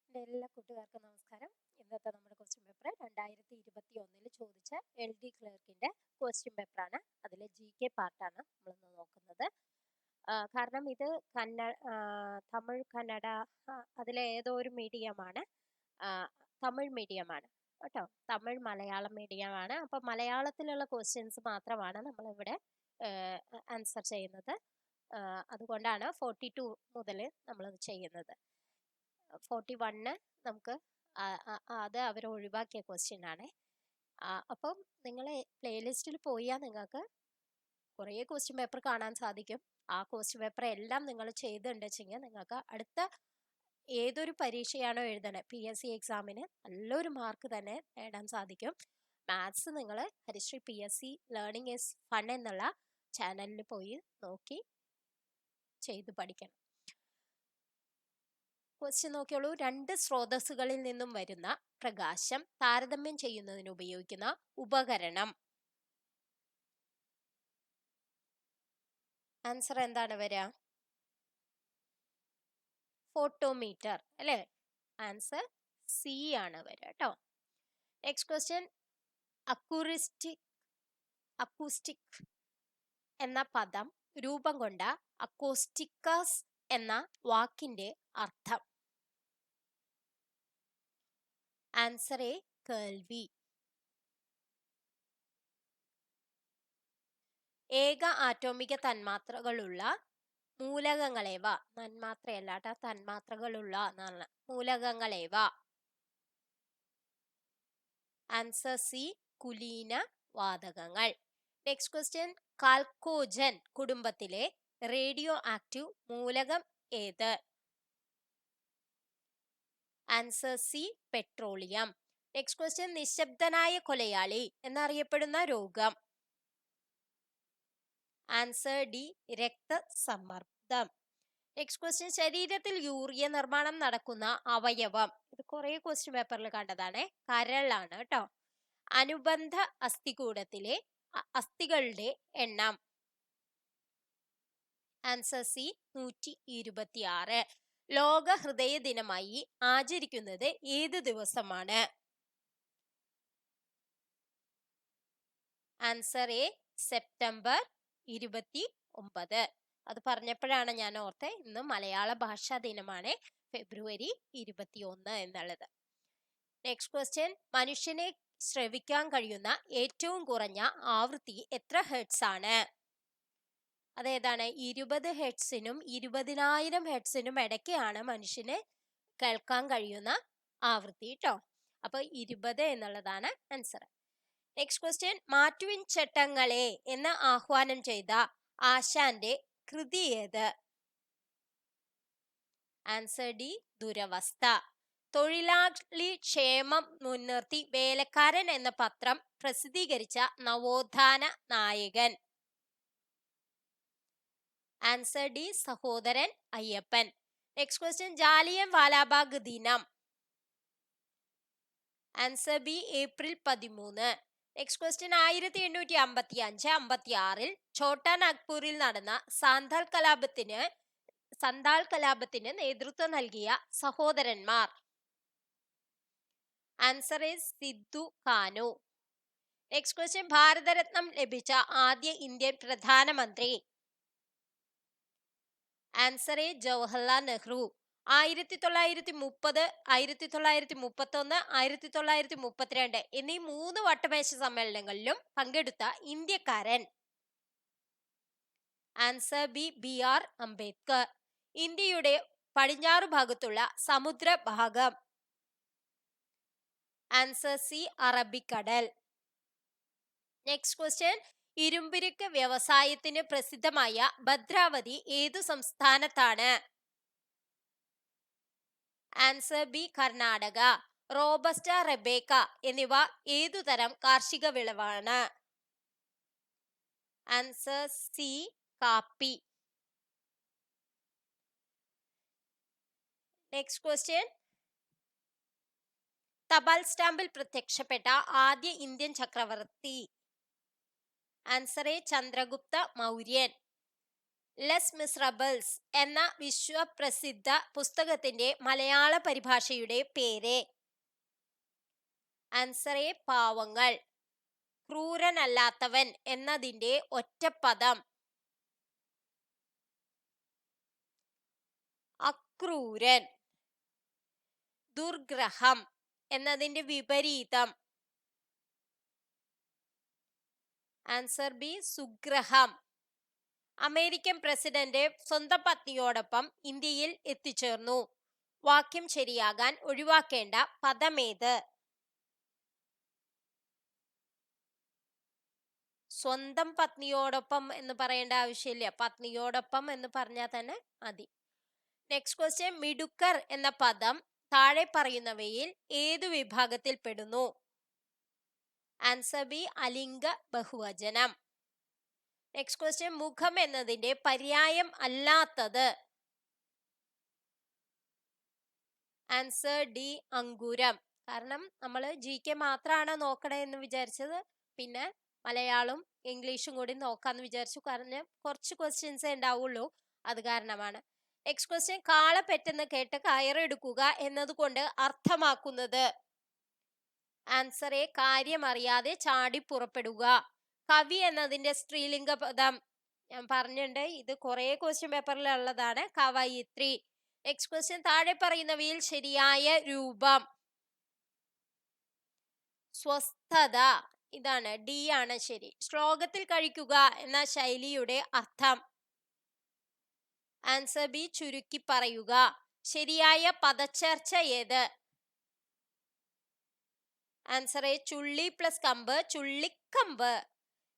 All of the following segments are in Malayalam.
എൻ്റെ എല്ലാ കൂട്ടുകാർക്കും നമസ്കാരം. ഇന്നത്തെ നമ്മുടെ ക്വസ്റ്റ്യൻ പേപ്പർ 2021 ചോദിച്ച LD ക്ലർക്കിൻ്റെ ക്വസ്റ്റ്യൻ പേപ്പറാണ്. അതിലെ GK പാർട്ടാണ് നമ്മളിന്ന് നോക്കുന്നത്. കാരണം ഇത് തമിഴ്, കന്നഡ അതിലെ ഏതോ ഒരു മീഡിയമാണ്. തമിഴ് മീഡിയമാണ് കേട്ടോ. തമിഴ് മലയാളം മീഡിയമാണ്. അപ്പം മലയാളത്തിലുള്ള ക്വസ്റ്റ്യൻസ് മാത്രമാണ് നമ്മളിവിടെ ആൻസർ ചെയ്യുന്നത്. അതുകൊണ്ടാണ് 42 മുതൽ നമ്മളത് ചെയ്യുന്നത്. 41 നമുക്ക് അത് അവർ ഒഴിവാക്കിയ ക്വസ്റ്റ്യൻ ആണ്. അപ്പം നിങ്ങൾ പ്ലേലിസ്റ്റിൽ പോയാൽ നിങ്ങൾക്ക് കുറേ ക്വസ്റ്റ്യൻ പേപ്പർ കാണാൻ സാധിക്കും. ആ ക്വസ്റ്റ്യൻ പേപ്പർ എല്ലാം നിങ്ങൾ ചെയ്തിട്ടുണ്ടെങ്കിൽ നിങ്ങൾക്ക് അടുത്ത ഏതൊരു പരീക്ഷയാണോ എഴുതണേ PSC എക്സാമിന് നല്ലൊരു മാർക്ക് തന്നെ നേടാൻ സാധിക്കും. മാത്സ് നിങ്ങൾ ഹരിശ്രീ PSC ലേണിംഗ് ഈസ് ഫൺ എന്നുള്ള ചാനലിൽ പോയി നോക്കി ചെയ്ത് പഠിക്കണം. ക്വസ്റ്റ്യൻ നോക്കിയോളൂ. രണ്ട് സ്രോതസ്സുകളിൽ നിന്നും വരുന്ന പ്രകാശം താരതമ്യം ചെയ്യുന്നതിന് ഉപയോഗിക്കുന്ന ഉപകരണം. ആൻസർ എന്താണ് വരിക? ഫോട്ടോമീറ്റർ അല്ലേ? ആൻസർ C ആണ് വരിക കേട്ടോ. നെക്സ്റ്റ് ക്വസ്റ്റ്യൻ, അക്കൂസ്റ്റിക് എന്ന പദം രൂപം കൊണ്ട അക്കോസ്റ്റിക്കസ് എന്ന വാക്കിന്റെ അർത്ഥം. ആൻസർ എ, കേൾവി. ഏക ആറ്റോമിക തന്മാത്രകളുള്ള മൂലകങ്ങളേവ. തന്മാത്രയല്ലാട്ട, തന്മാത്രകളുള്ള എന്നാണ്. മൂലകങ്ങളേവ. ആൻസർ സി, കുലീന വാതകങ്ങൾ. നെക്സ്റ്റ് ക്വസ്റ്റ്യൻ, കാൽക്കോജൻ കുടുംബത്തിലെ റേഡിയോ ആക്റ്റീവ് മൂലകം ഏത്? Answer C, petroleum. Next question, നിശബ്ദനായ കൊലയാളി എന്നറിയപ്പെടുന്ന രോഗം. ആൻസർ ഡി, രക്തസമ്മർദ്ദം. നെക്സ്റ്റ് ക്വസ്റ്റ്യൻ, ശരീരത്തിൽ യൂറിയ നിർമ്മാണം നടക്കുന്ന അവയവം. ഇത് കുറെ ക്വസ്റ്റ്യൻ പേപ്പറിൽ കണ്ടതാണ്. കരളാണ് കേട്ടോ. അനുബന്ധ അസ്ഥികൂടത്തിലെ അസ്ഥികളുടെ എണ്ണം. Answer C, 126. ലോക ഹൃദയ ദിനമായി ആചരിക്കുന്നത് ഏത് ദിവസമാണ്? Answer A, September 29. അത് പറഞ്ഞപ്പോഴാണ് ഞാൻ ഓർത്തെ ഇന്ന് മലയാള ഭാഷാ ദിനമാണ്, ഫെബ്രുവരി 21 എന്നുള്ളത്. നെക്സ്റ്റ് ക്വസ്റ്റ്യൻ, മനുഷ്യനെ ശ്രവിക്കാൻ കഴിയുന്ന ഏറ്റവും കുറഞ്ഞ ആവൃത്തി എത്ര ഹെർട്സ് ആണ്? അതേതാണ്? 20 ഹെർട്സിനും 20,000 ഹെർട്സിനും ഇടയ്ക്കാണ് മനുഷ്യന് കേൾക്കാൻ കഴിയുന്ന ആവൃത്തി കേട്ടോ. അപ്പൊ 20 എന്നുള്ളതാണ് ആൻസർ. നെക്സ്റ്റ് ക്വസ്റ്റ്യൻ, മാറ്റുവിൻ ചട്ടങ്ങളെ എന്ന് ആഹ്വാനം ചെയ്ത ആശാന്റെ കൃതി ഏത്? ആൻസർ ഡി, ദുരവസ്ഥ. തൊഴിലാളി ക്ഷേമം മുൻനിർത്തി വേലക്കാരൻ എന്ന പത്രം പ്രസിദ്ധീകരിച്ച നവോത്ഥാന നായകൻ. Answer D, Sahodaran Ayyappan. Next question, Jallian Walabagh ദിനം. Answer B, April 13. Next question, 1855-56 Chota നാഗ്പൂരിൽ നടന്ന സന്താൾ കലാപത്തിന് നേതൃത്വം നൽകിയ സഹോദരന്മാർ. ആൻസർ ഇസ് സിദ്ധു കാനു. നെക്സ്റ്റ് ക്വസ്റ്റ്യൻ, ഭാരതരത്നം ലഭിച്ച ആദ്യ ഇന്ത്യൻ പ്രധാനമന്ത്രി. Answer A, Jawaharlal Nehru. 1930, 1931, 1932 എന്നീ 3 വട്ടമേശ സമ്മേളനങ്ങളിലും പങ്കെടുത്ത ഇന്ത്യക്കാരൻ. Answer B, BR Ambedkar. ഇന്ത്യയുടെ പടിഞ്ഞാറു ഭാഗത്തുള്ള സമുദ്രഭാഗം. ആൻസർ സി, അറബിക്കടൽ. നെക്സ്റ്റ് ക്വസ്റ്റ്യൻ, ഇരുമ്പുരുക്ക് വ്യവസായത്തിന് പ്രസിദ്ധമായ ഭദ്രാവതി ഏതു സംസ്ഥാനത്താണ്? Answer B, Karnataka. റോബസ്റ്റ, റെബേക്ക എന്നിവ ഏതുതരം കാർഷിക വിളവാണ്? ആൻസർ സി, കാപ്പി. നെക്സ്റ്റ് ക്വസ്റ്റ്യൻ, തപാൽ സ്റ്റാമ്പിൽ പ്രത്യക്ഷപ്പെട്ട ആദ്യ ഇന്ത്യൻ ചക്രവർത്തി. ആൻസർ എ, ചന്ദ്രഗുപ്ത മൗര്യൻ. ലെസ് മിസറബിൾസ് എന്ന വിശ്വപ്രസിദ്ധ പുസ്തകത്തിന്റെ മലയാള പരിഭാഷയുടെ പേര്? ആൻസർ എ പാവങ്ങൾ. ക്രൂരനല്ലാത്തവൻ എന്നതിന്റെ ഒറ്റപ്പദം? അക്രൂരൻ. ദുർഗ്രഹം എന്നതിന്റെ വിപരീതം? ആൻസർ ബി സുഗ്രഹം. അമേരിക്കൻ പ്രസിഡന്റ് സ്വന്തം പത്നിയോടൊപ്പം ഇന്ത്യയിൽ എത്തിച്ചേർന്നു. വാക്യം ശരിയാകാൻ ഒഴിവാക്കേണ്ട പദമേത്? സ്വന്തം പത്നിയോടൊപ്പം എന്ന് പറയേണ്ട ആവശ്യമില്ല, പത്നിയോടൊപ്പം എന്ന് പറഞ്ഞാൽ തന്നെ മതി. നെക്സ്റ്റ് ക്വസ്റ്റ്യൻ, മിടുക്കർ എന്ന പദം താഴെ പറയുന്നവയിൽ ഏതു വിഭാഗത്തിൽ പെടുന്നു? ആൻസർ ബി അലിംഗ ബഹുവചനം. നെക്സ്റ്റ് ക്വസ്റ്റ്യൻ, മുഖം എന്നതിന്റെ പര്യായം അല്ലാത്തത്? ആൻസർ ഡി അങ്കുരം. കാരണം നമ്മൾ GK മാത്രമാണ് നോക്കണേ എന്ന് വിചാരിച്ചത്, പിന്നെ മലയാളവും ഇംഗ്ലീഷും കൂടി നോക്കാന്ന് വിചാരിച്ചു. കാരണം കുറച്ച് ക്വസ്റ്റ്യൻസേ ഉണ്ടാവുള്ളൂ, അത് കാരണമാണ്. നെക്സ്റ്റ് ക്വസ്റ്റ്യൻ, കാള പെട്ടെന്ന് കേട്ട് കയറെടുക്കുക എന്നതുകൊണ്ട് അർത്ഥമാക്കുന്നത്? ആൻസർ എ കാര്യം അറിയാതെ ചാടി പുറപ്പെടുക. കവി എന്നതിന്റെ സ്ത്രീലിംഗ പദം? ഞാൻ പറഞ്ഞിട്ടുണ്ട്, ഇത് കുറെ ക്വസ്റ്റ്യൻ പേപ്പറിൽ ഉള്ളതാണ്. കവയിത്രി. നെക്സ്റ്റ് ക്വസ്റ്റ്യൻ, താഴെ പറയുന്നവയിൽ ശരിയായ രൂപം? സ്വസ്ഥത. ഇതാണ്, ഡി ആണ് ശരി. ശ്ലോകത്തിൽ കഴിക്കുക എന്ന ശൈലിയുടെ അർത്ഥം? ആൻസർ ബി ചുരുക്കി പറയുക. ശരിയായ പദച്ചേർച്ച ഏത്? ആൻസർ എ ചുള്ളി പ്ലസ് കമ്പ്, ചുള്ളിക്കമ്പ്.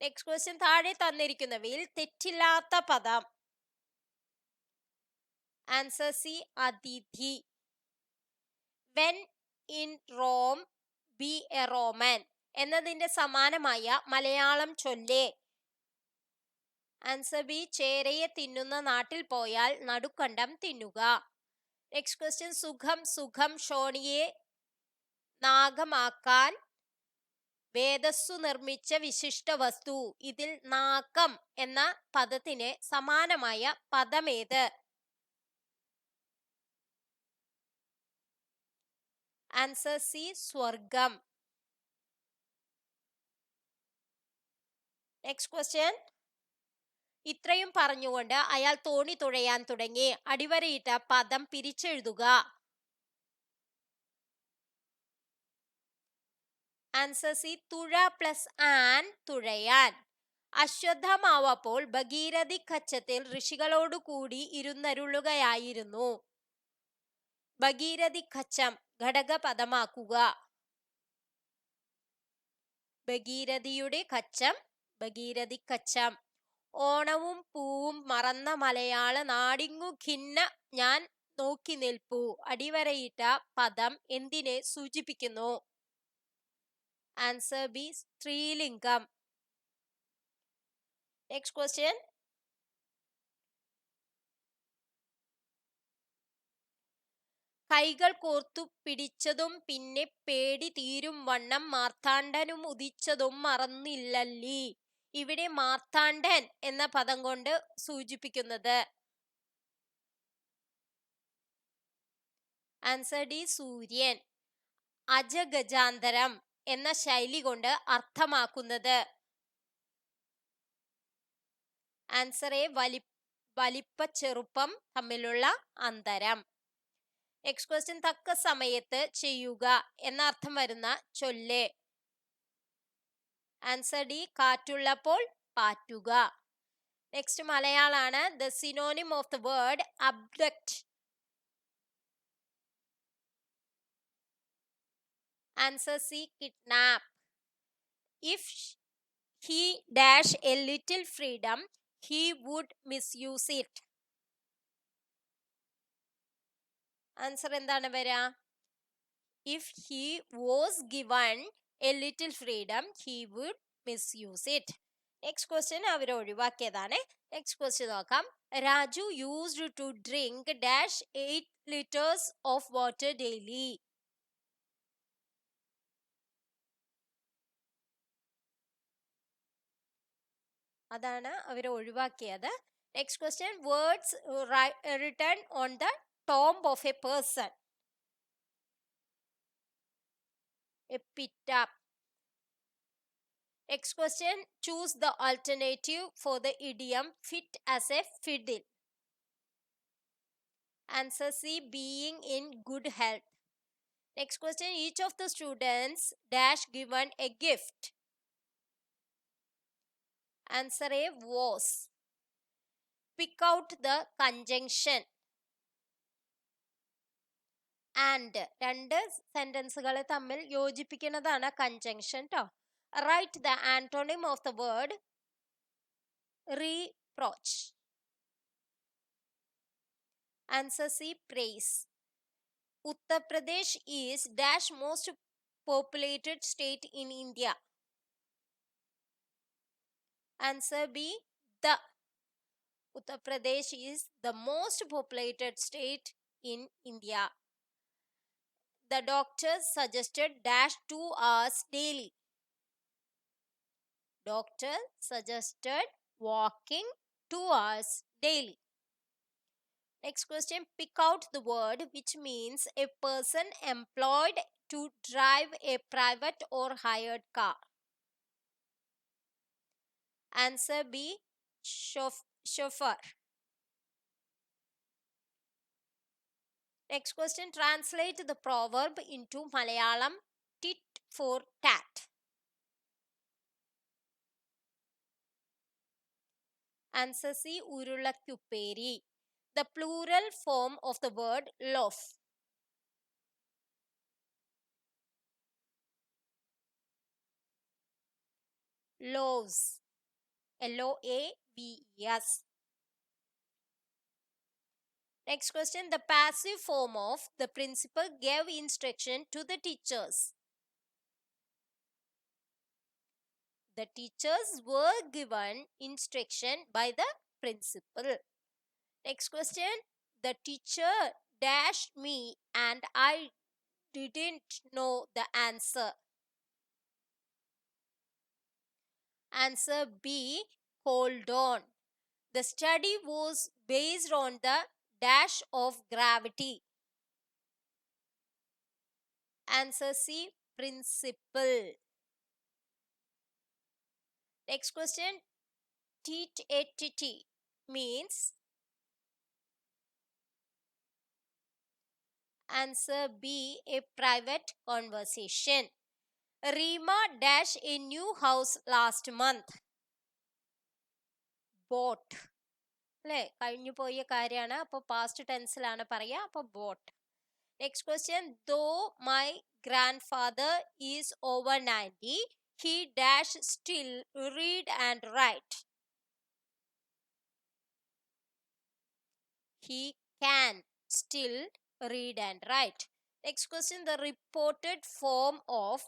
നെക്സ്റ്റ് ക്വസ്റ്റ്യൻ, താഴെ തന്നിരിക്കുന്നവയിൽ തെറ്റില്ലാത്ത പദം? ആൻസർ സി അതിഥി. When in Rome be a Roman എന്നതിന്റെ സമാനമായ മലയാളം ചൊല്ല്? ആൻസർ ബി ചേരയെ തിന്നുന്ന നാട്ടിൽ പോയാൽ നടുക്കണ്ടം തിന്നുക. നെക്സ്റ്റ് ക്വസ്റ്റ്യൻ, സുഖം സുഖം ഷോണിയെ നാഗമാക്കാൻ വേദസ്സു നിർമ്മിച്ച വിശിഷ്ട വസ്തു? ഇതിൽ നാകം എന്ന പദത്തിന് സമാനമായ പദമേത്? ആൻസർ സി സ്വർഗം. നെക്സ്റ്റ് ക്വസ്റ്റ്യൻ, ഇത്രയും പറഞ്ഞുകൊണ്ട് അയാൾ തോണി തുഴയാൻ തുടങ്ങി. അടിവരയിട്ട പദം പിരിച്ചെഴുതുക. ആൻസർ സി തുഴ പ്ലസ് ആൻ, തുഴയാൻ. അശ്വത്ഥമാവപ്പോൾ ഭഗീരഥി കച്ചത്തിൽ ഋഷികളോടു കൂടി ഇരുന്നരുളുകയായിരുന്നു. ഭഗീരഥി കച്ചം ഘടകപദമാക്കുക. ഭഗീരഥിയുടെ കച്ചം, ഭഗീരഥി കച്ചം. ഓണവും പൂവും മറന്ന മലയാള നാടിങ്ങു ഖിന്ന ഞാൻ നോക്കി നിൽപ്പു. അടിവരയിട്ട പദം എന്തിനെ സൂചിപ്പിക്കുന്നു? ആൻസർ ബി സ്ത്രീലിംഗം. നെക്സ്റ്റ് ക്വസ്റ്റ്യൻ, കൈകൾ കോർത്തു പിടിച്ചതും പിന്നെ പേടി തീരും വണ്ണം മാർത്താണ്ഡനും ഉദിച്ചതും മറന്നില്ലല്ലി. ഇവിടെ മാർത്താണ്ഡൻ എന്ന പദം കൊണ്ട് സൂചിപ്പിക്കുന്നത്? ആൻസർ ഡി സൂര്യൻ. അജഗജാന്തരം എന്ന ശൈലി കൊണ്ട് അർത്ഥമാക്കുന്നത്? ആൻസർ എ വലിപ്പ ചെറുപ്പം തമ്മിലുള്ള അന്തരം. നെക്സ്റ്റ് ക്വസ്റ്റ്യൻ, തക്ക സമയത്ത് ചെയ്യുക എന്ന അർത്ഥം വരുന്ന ചൊല്ല്? ആൻസർ ഡി കാറ്റുള്ളപ്പോൾ പാറ്റുക. നെക്സ്റ്റ് മലയാളാണ്. The synonym of the word abduct? Answer C kidnap. If he dash a little freedom, he would misuse it. Answer എന്താണ് വരാ? If he was given a little freedom, he would misuse it. Next question അവർ ഒഴിവാക്കിയതാണ്. നെക്സ്റ്റ് ക്വസ്റ്റ്യൻ നോക്കാം. Raju used to drink dash 8 liters of water daily. അതാണ് അവർ ഒഴിവാക്കിയത്. Next question, words written on the tomb of a person. Epitaph. Next question, choose the alternative for the idiom fit as a fiddle. Answer C, being in good health. Next question, each of the students dash given a gift. Answer A, was. Pick out the conjunction. And രണ്ട് സെന്റൻസുകൾ തമ്മിൽ യോജിപ്പിക്കുന്നതാണ് കൺജങ്ഷൻ ട്ടോ. Write the antonym of the word reproach. Answer C, praise. Uttar Pradesh is dash most populated state in India. Answer B, the. Uttar Pradesh is the most populated state in India. The doctor suggested dash 2 hours daily. Doctor suggested walking 2 hours daily. Next question, pick out the word which means a person employed to drive a private or hired car. Answer B, chauffeur. Next question, translate the proverb into Malayalam, tit for tat. Answer C, urulakupperi. The plural form of the word loaf. Loaves. Loaves. Next question, the passive form of the principal gave instruction to the teachers. The teachers were given instruction by the principal. Next question, the teacher dashed me and I didn't know the answer. Answer B, hold on. The study was based on the dash of gravity. Answer C, principle. Next question, tete means. Answer B, a private conversation. Rima dash a new house last month. Bought. അല്ലേ, കഴിഞ്ഞു പോയ കാര്യമാണ്, അപ്പോൾ പാസ്റ്റ് ടെൻസിലാണ് പറയുക, അപ്പോൾ bought. Next question, though my grandfather ഫാദർ ഈസ് ഓവർ 90, he dash still read and write. He can still read and write. Next question, the reported form of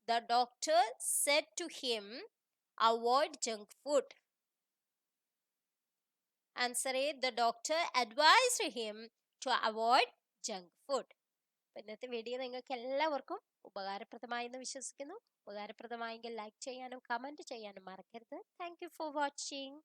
the doctor said to him, avoid junk food. Answer A, the doctor advised him to avoid junk food. ഇന്നത്തെ വീഡിയോ നിങ്ങൾക്ക് എല്ലാവർക്കും ഉപകാരപ്രദമായി എന്ന് വിശ്വസിക്കുന്നു. ഉപകാരപ്രദമായെങ്കിൽ ലൈക്ക് ചെയ്യാനും കമൻറ്റ് ചെയ്യാനും മറക്കരുത്. Thank you for watching.